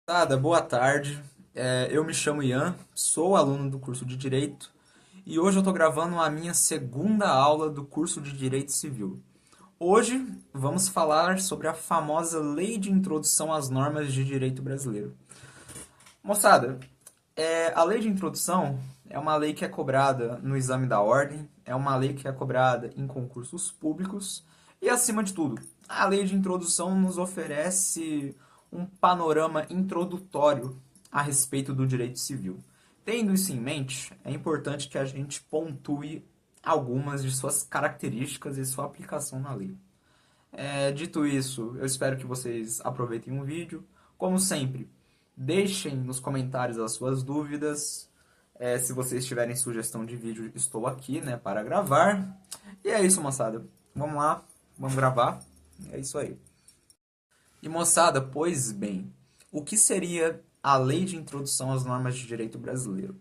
Boa tarde. Eu me chamo Ian, sou aluno do curso de Direito e hoje eu estou gravando a minha segunda aula do curso de Direito Civil. Hoje vamos falar sobre a famosa Lei de Introdução às Normas de Direito Brasileiro. Moçada, a Lei de Introdução é uma lei que é cobrada no exame da ordem, é uma lei que é cobrada em concursos públicos e, acima de tudo, a Lei de Introdução nos oferece um panorama introdutório a respeito do direito civil. Tendo isso em mente, é importante que a gente pontue algumas de suas características e sua aplicação na lei. Dito isso, eu espero que vocês aproveitem o vídeo. Como sempre, deixem nos comentários as suas dúvidas. Se vocês tiverem sugestão de vídeo, estou aqui, né, para gravar. E é isso, moçada. Vamos lá, vamos gravar. É isso aí. E moçada, pois bem, o que seria a Lei de Introdução às Normas de Direito Brasileiro?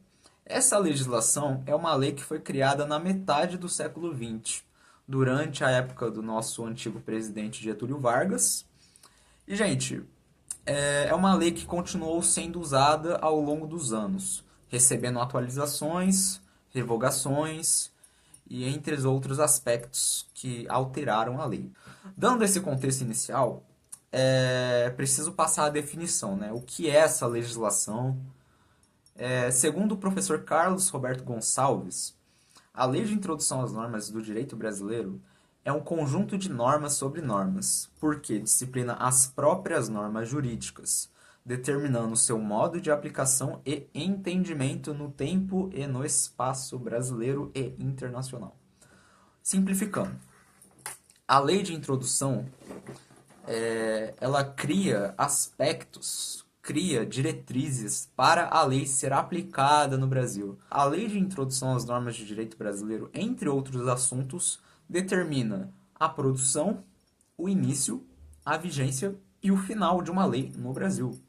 Essa legislação é uma lei que foi criada na metade do século XX, durante a época do nosso antigo presidente Getúlio Vargas. E, gente, é uma lei que continuou sendo usada ao longo dos anos, recebendo atualizações, revogações e entre os outros aspectos que alteraram a lei. Dando esse contexto inicial, é preciso passar a definição, né? O que é essa legislação? Segundo o professor Carlos Roberto Gonçalves, a Lei de Introdução às Normas do Direito Brasileiro é um conjunto de normas sobre normas, porque disciplina as próprias normas jurídicas, determinando seu modo de aplicação e entendimento no tempo e no espaço brasileiro e internacional. Simplificando, a Lei de Introdução ela cria aspectos, cria diretrizes para a lei ser aplicada no Brasil. A Lei de Introdução às Normas de Direito Brasileiro, entre outros assuntos, determina a produção, o início, a vigência e o final de uma lei no Brasil.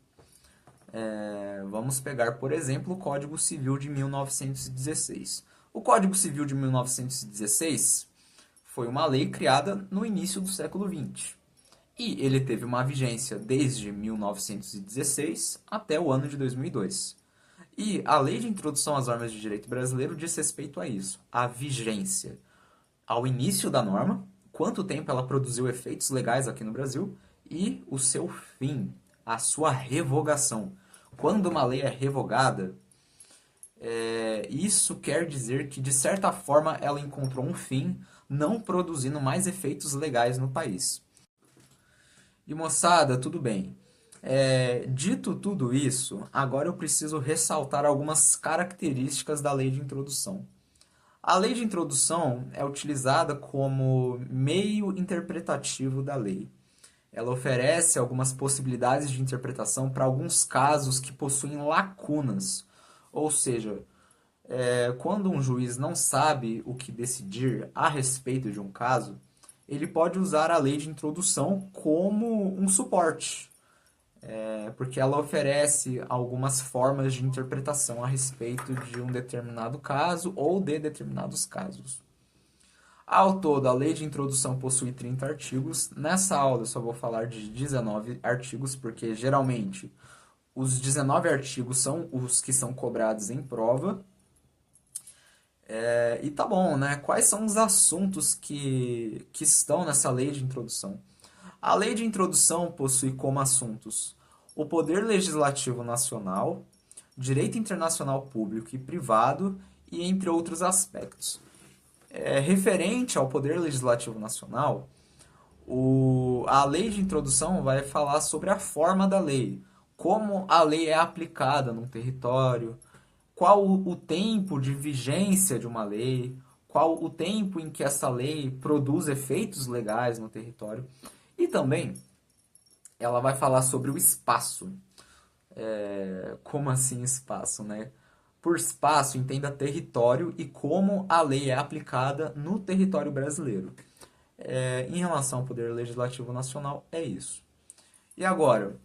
Vamos pegar, por exemplo, o Código Civil de 1916. O Código Civil de 1916 foi uma lei criada no início do século XX. E ele teve uma vigência desde 1916 até o ano de 2002. E a Lei de Introdução às Normas de Direito Brasileiro diz respeito a isso, a vigência. Ao início da norma, quanto tempo ela produziu efeitos legais aqui no Brasil, e o seu fim, a sua revogação. Quando uma lei é revogada, isso quer dizer que, de certa forma, ela encontrou um fim, não produzindo mais efeitos legais no país. E moçada, tudo bem. Dito tudo isso, agora eu preciso ressaltar algumas características da lei de introdução. A lei de introdução é utilizada como meio interpretativo da lei. Ela oferece algumas possibilidades de interpretação para alguns casos que possuem lacunas. Ou seja, quando um juiz não sabe o que decidir a respeito de um caso, ele pode usar a lei de introdução como um suporte, porque ela oferece algumas formas de interpretação a respeito de um determinado caso ou de determinados casos. Ao todo, a lei de introdução possui 30 artigos. Nessa aula eu só vou falar de 19 artigos, porque geralmente os 19 artigos são os que são cobrados em prova. E tá bom, né? Quais são os assuntos que estão nessa lei de introdução? A lei de introdução possui como assuntos o poder legislativo nacional, direito internacional público e privado, e entre outros aspectos. Referente ao poder legislativo nacional, a lei de introdução vai falar sobre a forma da lei, como a lei é aplicada num território, qual o tempo de vigência de uma lei, qual o tempo em que essa lei produz efeitos legais no território. E também ela vai falar sobre o espaço. Como assim espaço, né? Por espaço, entenda território e como a lei é aplicada no território brasileiro. Em relação ao Poder Legislativo Nacional, é isso. E agora,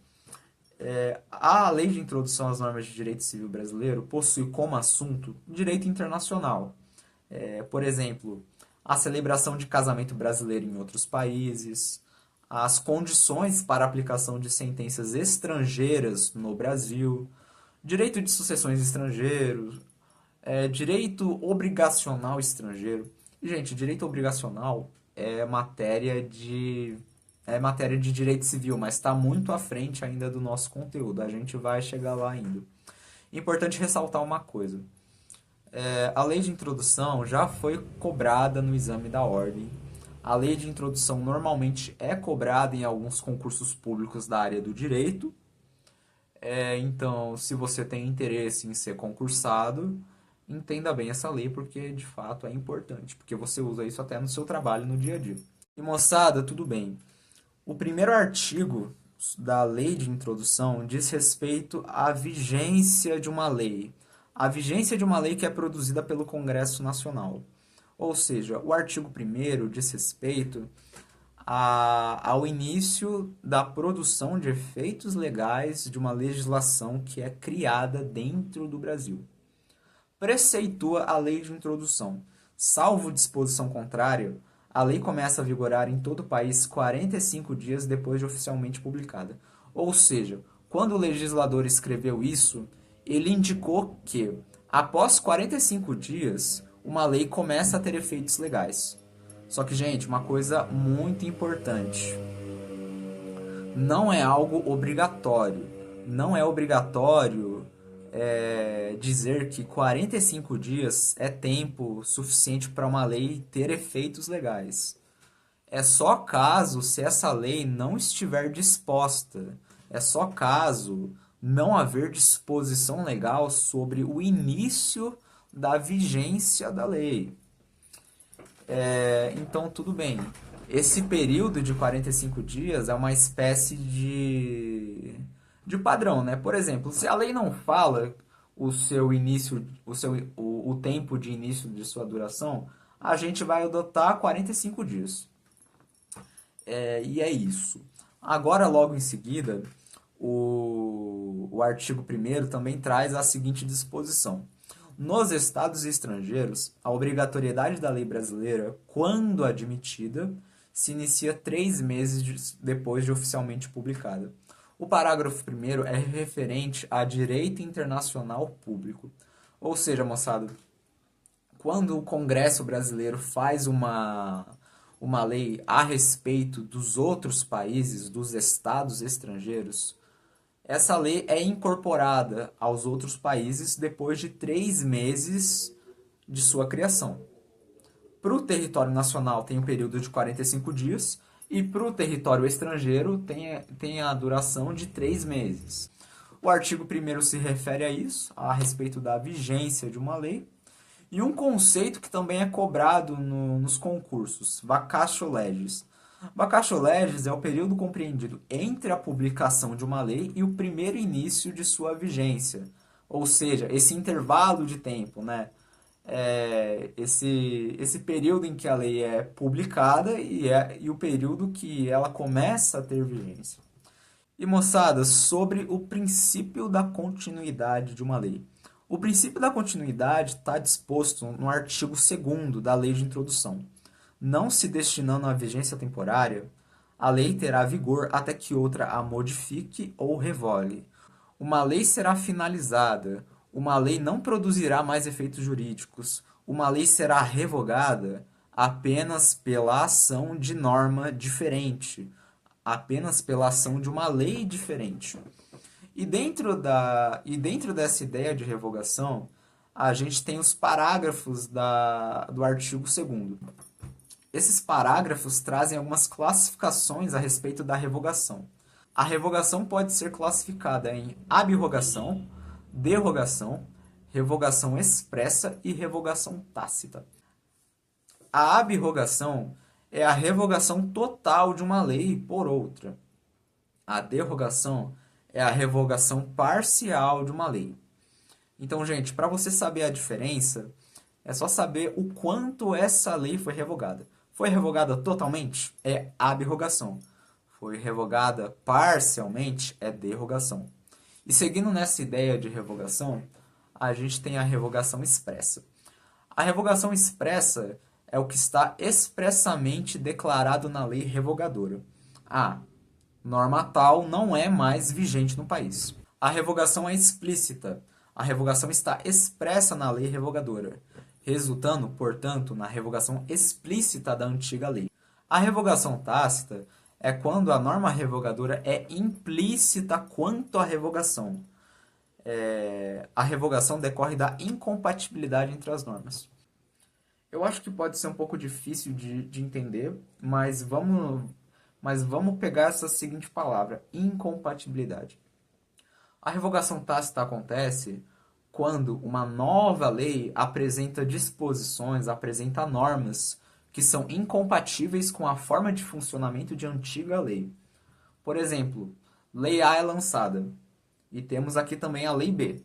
a Lei de Introdução às Normas de Direito Civil Brasileiro possui como assunto direito internacional. Por exemplo, a celebração de casamento brasileiro em outros países, as condições para aplicação de sentenças estrangeiras no Brasil, direito de sucessões estrangeiros, direito obrigacional estrangeiro. E, gente, direito obrigacional é matéria de direito civil, mas está muito à frente ainda do nosso conteúdo. A gente vai chegar lá ainda. Importante ressaltar uma coisa. A lei de introdução já foi cobrada no exame da ordem. A lei de introdução normalmente é cobrada em alguns concursos públicos da área do direito. Então, se você tem interesse em ser concursado, entenda bem essa lei, porque de fato é importante, porque você usa isso até no seu trabalho no dia a dia. E moçada, tudo bem. O primeiro artigo da lei de introdução diz respeito à vigência de uma lei. A vigência de uma lei que é produzida pelo Congresso Nacional. Ou seja, o artigo 1º diz respeito ao início da produção de efeitos legais de uma legislação que é criada dentro do Brasil. Preceitua a lei de introdução. Salvo disposição contrária, a lei começa a vigorar em todo o país 45 dias depois de oficialmente publicada. Ou seja, quando o legislador escreveu isso, ele indicou que, após 45 dias, uma lei começa a ter efeitos legais. Só que, gente, uma coisa muito importante. Não é algo obrigatório. Não é obrigatório dizer que 45 dias é tempo suficiente para uma lei ter efeitos legais. É só caso se essa lei não estiver disposta. É só caso não haver disposição legal sobre o início da vigência da lei. Então, tudo bem. Esse período de 45 dias é uma espécie de padrão, né? Por exemplo, se a lei não fala o seu início, o tempo de início de sua duração, a gente vai adotar 45 dias. E é isso. Agora, logo em seguida, o artigo 1º também traz a seguinte disposição. Nos estados estrangeiros, a obrigatoriedade da lei brasileira, quando admitida, se inicia 3 meses depois de oficialmente publicada. O parágrafo 1º é referente a direito internacional público. Ou seja, moçada, quando o Congresso brasileiro faz uma lei a respeito dos outros países, dos estados estrangeiros, essa lei é incorporada aos outros países depois de 3 meses de sua criação. Para o território nacional tem um período de 45 dias e para o território estrangeiro tem a duração de 3 meses. O artigo 1º se refere a isso, a respeito da vigência de uma lei. E um conceito que também é cobrado nos concursos, vacatio legis. Vacatio legis é o período compreendido entre a publicação de uma lei e o primeiro início de sua vigência. Ou seja, esse intervalo de tempo, né? Esse período em que a lei é publicada e o período que ela começa a ter vigência. E, moçada, sobre o princípio da continuidade de uma lei. O princípio da continuidade está disposto no artigo 2º da Lei de Introdução. Não se destinando à vigência temporária, a lei terá vigor até que outra a modifique ou revogue. Uma lei será finalizada, uma lei não produzirá mais efeitos jurídicos, uma lei será revogada apenas pela ação de norma diferente, apenas pela ação de uma lei diferente. E dentro dessa ideia de revogação, a gente tem os parágrafos do artigo 2º. Esses parágrafos trazem algumas classificações a respeito da revogação. A revogação pode ser classificada em abrogação, derrogação, revogação expressa e revogação tácita. A abrogação é a revogação total de uma lei por outra. A derrogação é a revogação parcial de uma lei. Então, gente, para você saber a diferença, é só saber o quanto essa lei foi revogada. Foi revogada totalmente? É abrogação. Foi revogada parcialmente? É derrogação. E seguindo nessa ideia de revogação, a gente tem a revogação expressa. A revogação expressa é o que está expressamente declarado na lei revogadora. A. Norma tal não é mais vigente no país. A revogação é explícita. A revogação está expressa na lei revogadora, resultando, portanto, na revogação explícita da antiga lei. A revogação tácita é quando a norma revogadora é implícita quanto à revogação. A revogação decorre da incompatibilidade entre as normas. Eu acho que pode ser um pouco difícil de entender, mas vamos pegar essa seguinte palavra, incompatibilidade. A revogação tácita acontece quando uma nova lei apresenta disposições, apresenta normas que são incompatíveis com a forma de funcionamento de antiga lei. Por exemplo, Lei A é lançada e temos aqui também a Lei B.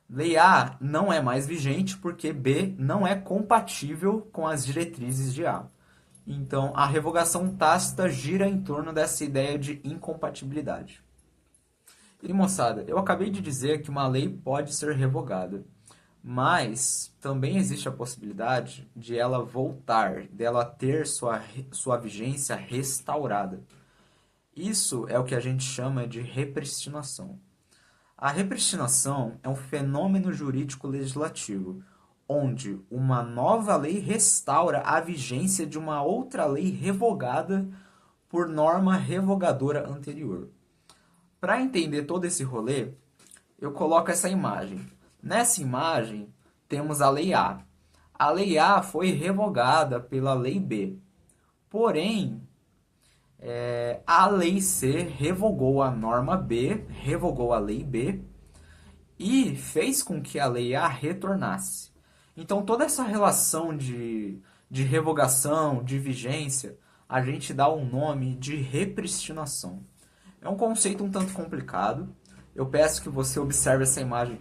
Lei A não é mais vigente porque B não é compatível com as diretrizes de A. Então, a revogação tácita gira em torno dessa ideia de incompatibilidade. E moçada, eu acabei de dizer que uma lei pode ser revogada, mas também existe a possibilidade de ela voltar, dela ter sua vigência restaurada. Isso é o que a gente chama de repristinação. A repristinação é um fenômeno jurídico legislativo, onde uma nova lei restaura a vigência de uma outra lei revogada por norma revogadora anterior. Para entender todo esse rolê, eu coloco essa imagem. Nessa imagem, temos a Lei A. A Lei A foi revogada pela Lei B. Porém, a Lei C revogou a norma B, revogou a Lei B e fez com que a Lei A retornasse. Então, toda essa relação de revogação, de vigência, a gente dá um nome de repristinação. É um conceito um tanto complicado. Eu peço que você observe essa imagem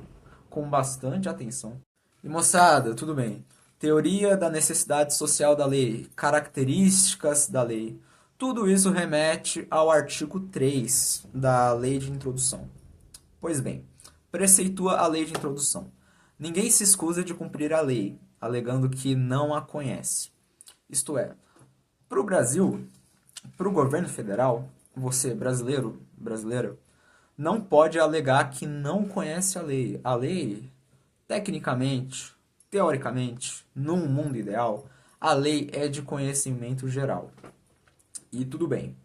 com bastante atenção. E moçada, tudo bem. Teoria da necessidade social da lei, características da lei. Tudo isso remete ao artigo 3 da Lei de Introdução. Pois bem, preceitua a Lei de Introdução. Ninguém se escusa de cumprir a lei, alegando que não a conhece. Isto é, para o Brasil, para o governo federal, você, brasileiro, brasileira, não pode alegar que não conhece a lei. A lei, tecnicamente, teoricamente, num mundo ideal, a lei é de conhecimento geral. E tudo bem.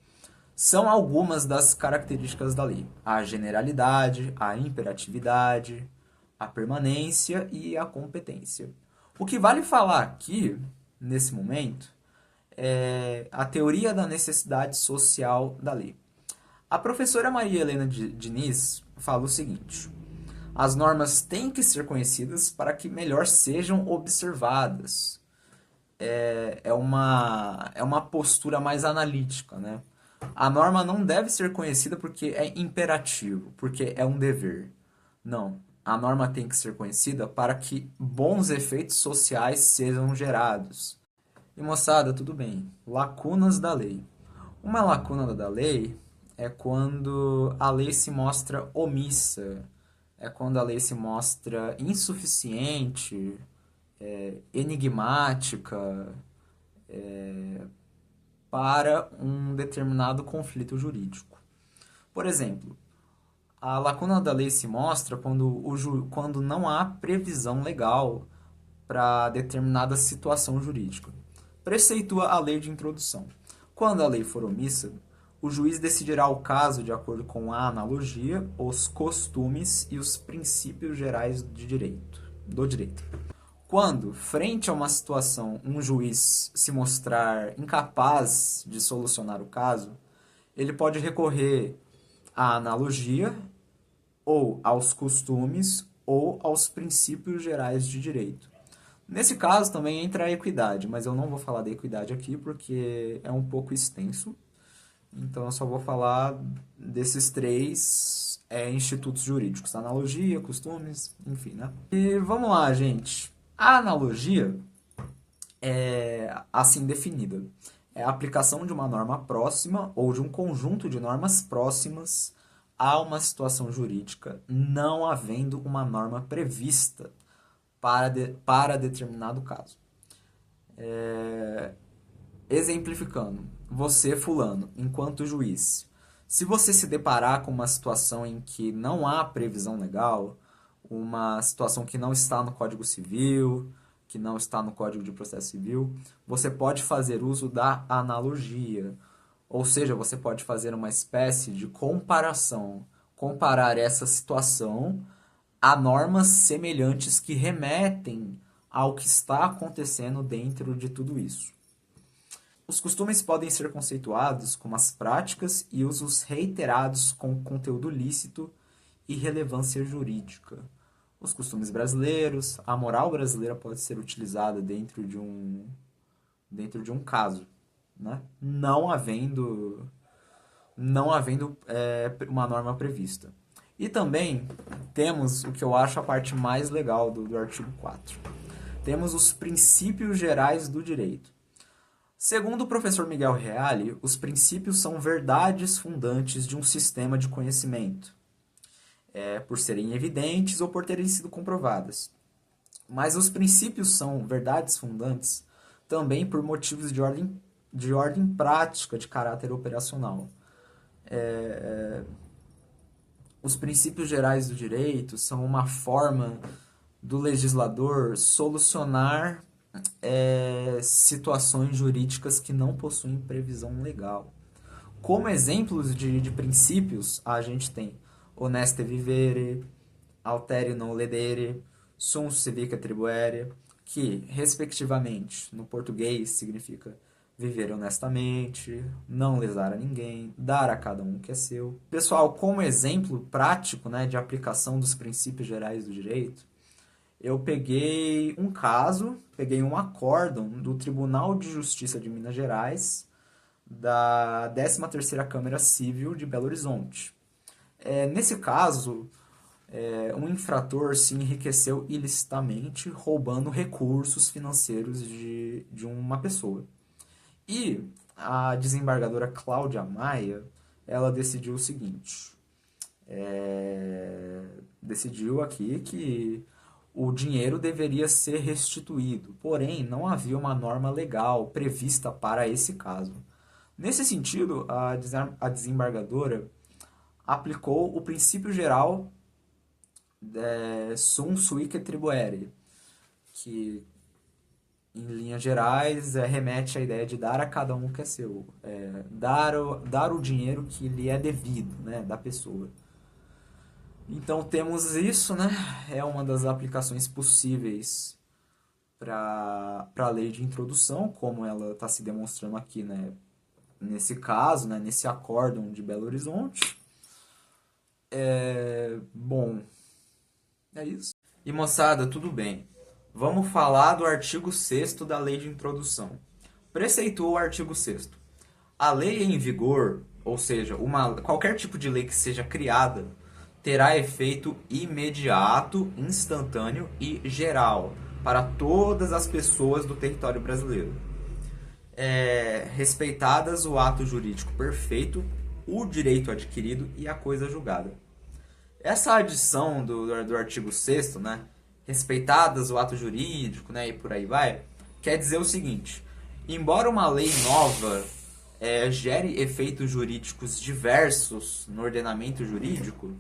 São algumas das características da lei: a generalidade, a imperatividade, a permanência e a competência. O que vale falar aqui, nesse momento, é a teoria da necessidade social da lei. A professora Maria Helena Diniz fala o seguinte: as normas têm que ser conhecidas para que melhor sejam observadas. É uma postura mais analítica, né? A norma não deve ser conhecida porque é imperativo, porque é um dever. Não. A norma tem que ser conhecida para que bons efeitos sociais sejam gerados. E moçada, tudo bem. Lacunas da lei. Uma lacuna da lei é quando a lei se mostra omissa, é quando a lei se mostra insuficiente, enigmática, para um determinado conflito jurídico. Por exemplo, a lacuna da lei se mostra quando não há previsão legal para determinada situação jurídica. Preceitua a lei de introdução. Quando a lei for omissa, o juiz decidirá o caso de acordo com a analogia, os costumes e os princípios gerais do direito. Quando, frente a uma situação, um juiz se mostrar incapaz de solucionar o caso, ele pode recorrer à analogia, ou aos costumes, ou aos princípios gerais de direito. Nesse caso também entra a equidade, mas eu não vou falar da equidade aqui porque é um pouco extenso. Então eu só vou falar desses três institutos jurídicos: analogia, costumes, enfim, né? E vamos lá, gente. A analogia é assim definida: é a aplicação de uma norma próxima ou de um conjunto de normas próximas a uma situação jurídica, não havendo uma norma prevista para determinado caso. Exemplificando, você, fulano, enquanto juiz, se você se deparar com uma situação em que não há previsão legal, uma situação que não está no Código Civil, que não está no Código de Processo Civil, você pode fazer uso da analogia. Ou seja, você pode fazer uma espécie de comparação, comparar essa situação a normas semelhantes que remetem ao que está acontecendo dentro de tudo isso. Os costumes podem ser conceituados como as práticas e usos reiterados com conteúdo lícito e relevância jurídica. Os costumes brasileiros, a moral brasileira pode ser utilizada dentro de um caso, né? Não havendo uma norma prevista. E também temos o que eu acho a parte mais legal do artigo 4. Temos os princípios gerais do direito. Segundo o professor Miguel Reale, os princípios são verdades fundantes de um sistema de conhecimento, por serem evidentes ou por terem sido comprovadas. Mas os princípios são verdades fundantes também por motivos de ordem prática, de caráter operacional. Os princípios gerais do direito são uma forma do legislador solucionar situações jurídicas que não possuem previsão legal. Como exemplos de princípios, a gente tem honeste vivere, altere non ledere, sum civica tribuere, que, respectivamente, no português significa viver honestamente, não lesar a ninguém, dar a cada um o que é seu. Pessoal, como exemplo prático, né, de aplicação dos princípios gerais do direito, eu peguei um acórdão do Tribunal de Justiça de Minas Gerais, da 13ª Câmara Civil de Belo Horizonte. Nesse caso, um infrator se enriqueceu ilicitamente roubando recursos financeiros de uma pessoa. E a desembargadora Cláudia Maia, ela decidiu o seguinte, decidiu aqui que o dinheiro deveria ser restituído, porém não havia uma norma legal prevista para esse caso. Nesse sentido, a desembargadora aplicou o princípio geral sum suique tribuere, que em linhas gerais remete à ideia de dar a cada um o que é seu, dar o dinheiro que lhe é devido, né, da pessoa. Então temos isso, né? É uma das aplicações possíveis para a lei de introdução, como ela está se demonstrando aqui, né? Nesse caso, né? Nesse acórdão de Belo Horizonte. Bom, é isso. E moçada, tudo bem. Vamos falar do artigo 6º da lei de introdução. Preceitua o artigo 6º. A lei em vigor, ou seja, qualquer tipo de lei que seja criada, terá efeito imediato, instantâneo e geral para todas as pessoas do território brasileiro. Respeitadas o ato jurídico perfeito, o direito adquirido e a coisa julgada. Essa adição do artigo 6º, né, respeitadas o ato jurídico, né, e por aí vai, quer dizer o seguinte: embora uma lei nova gere efeitos jurídicos diversos no ordenamento jurídico,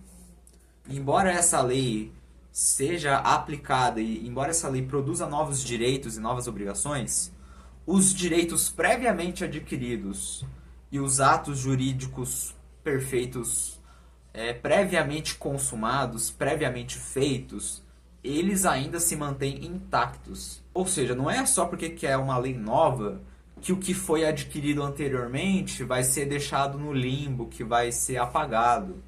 embora essa lei seja aplicada e embora essa lei produza novos direitos e novas obrigações, os direitos previamente adquiridos e os atos jurídicos perfeitos previamente consumados, previamente feitos, eles ainda se mantêm intactos. Ou seja, não é só porque é uma lei nova que o que foi adquirido anteriormente vai ser deixado no limbo, que vai ser apagado.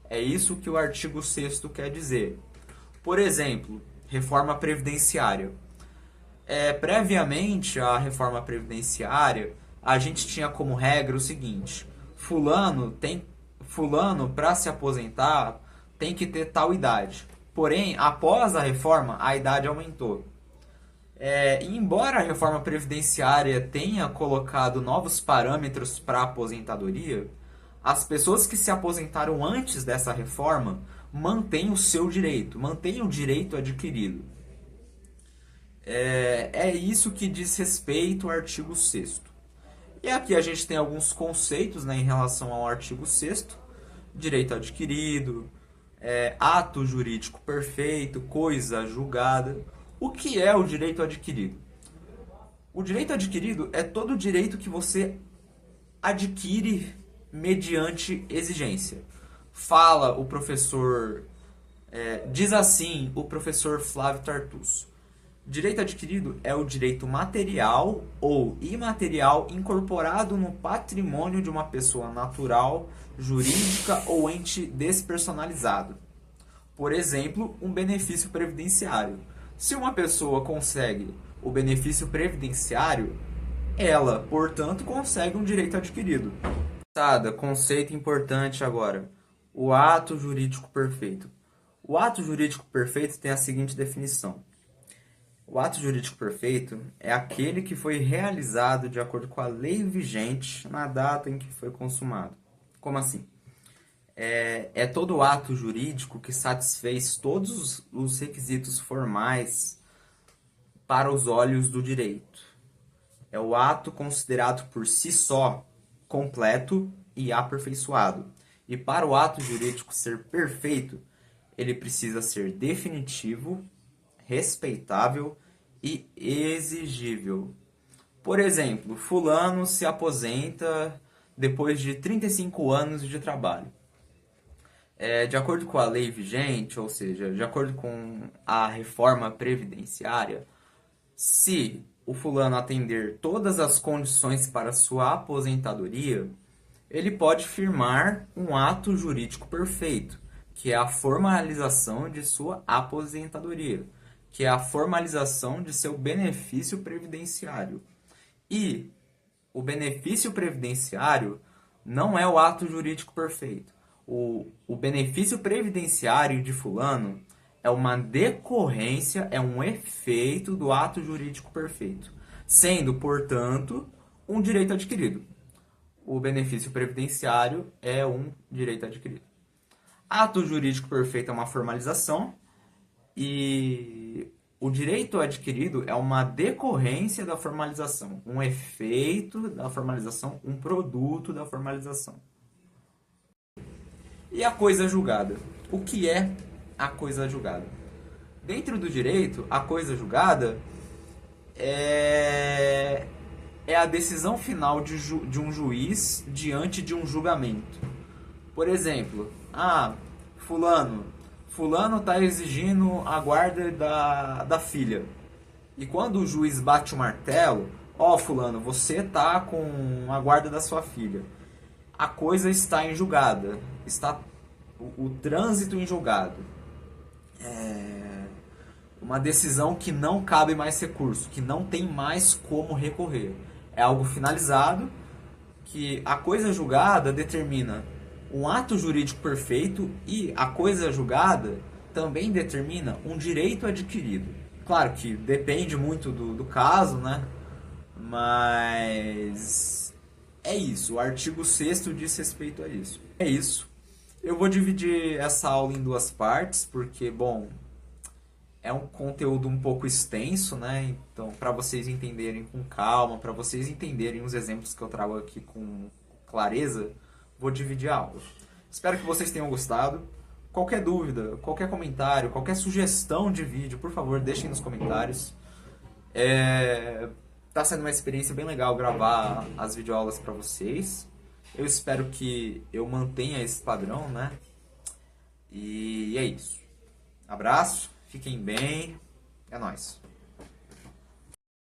É isso que o artigo 6º quer dizer. Por exemplo, reforma previdenciária. Previamente à reforma previdenciária, a gente tinha como regra o seguinte: fulano, para se aposentar, tem que ter tal idade. Porém, após a reforma, a idade aumentou. Embora a reforma previdenciária tenha colocado novos parâmetros para a aposentadoria, as pessoas que se aposentaram antes dessa reforma mantêm o seu direito, mantêm o direito adquirido. É isso que diz respeito ao artigo 6º. E aqui a gente tem alguns conceitos, né, em relação ao artigo 6º, direito adquirido, ato jurídico perfeito, coisa julgada. O que é o direito adquirido? O direito adquirido é todo direito que você adquire mediante exigência. Fala o professor, diz assim o professor Flávio Tartusso. Direito adquirido é o direito material ou imaterial incorporado no patrimônio de uma pessoa natural, jurídica ou ente despersonalizado. Por exemplo, um benefício previdenciário. Se uma pessoa consegue o benefício previdenciário, ela, portanto, consegue um direito adquirido. Conceito importante agora. O ato jurídico perfeito. O ato jurídico perfeito tem a seguinte definição. O ato jurídico perfeito é aquele que foi realizado de acordo com a lei vigente na data em que foi consumado. Como assim? É todo ato jurídico que satisfez todos os requisitos formais para os olhos do direito. É o ato considerado por si só completo e aperfeiçoado. E para o ato jurídico ser perfeito, ele precisa ser definitivo, respeitável e exigível. Por exemplo, fulano se aposenta depois de 35 anos de trabalho. De acordo com a lei vigente, ou seja, de acordo com a reforma previdenciária, se o fulano atender todas as condições para sua aposentadoria, ele pode firmar um ato jurídico perfeito, que é a formalização de sua aposentadoria, que é a formalização de seu benefício previdenciário. E o benefício previdenciário não é o ato jurídico perfeito. O benefício previdenciário de fulano é uma decorrência, é um efeito do ato jurídico perfeito, sendo, portanto, um direito adquirido. O benefício previdenciário é um direito adquirido. Ato jurídico perfeito é uma formalização e o direito adquirido é uma decorrência da formalização, um efeito da formalização, um produto da formalização. E a coisa julgada? O que é a coisa julgada? Dentro do direito, a coisa julgada é a decisão final de um juiz diante de um julgamento. Por exemplo, fulano está exigindo a guarda da filha. E quando o juiz bate o martelo, fulano, você está com a guarda da sua filha. A coisa está em julgada, está o trânsito em julgado. Uma decisão que não cabe mais recurso, que não tem mais como recorrer. É algo finalizado, que a coisa julgada determina um ato jurídico perfeito e a coisa julgada também determina um direito adquirido. Claro que depende muito do caso, né? Mas é isso, o artigo 6º diz respeito a isso. É isso. Eu vou dividir essa aula em duas partes, porque, bom, é um conteúdo um pouco extenso, né? Então, para vocês entenderem com calma, para vocês entenderem os exemplos que eu trago aqui com clareza, vou dividir a aula. Espero que vocês tenham gostado. Qualquer dúvida, qualquer comentário, qualquer sugestão de vídeo, por favor, deixem nos comentários. Tá sendo uma experiência bem legal gravar as videoaulas para vocês. Eu espero que eu mantenha esse padrão, né? E é isso. Abraço, fiquem bem, é nóis.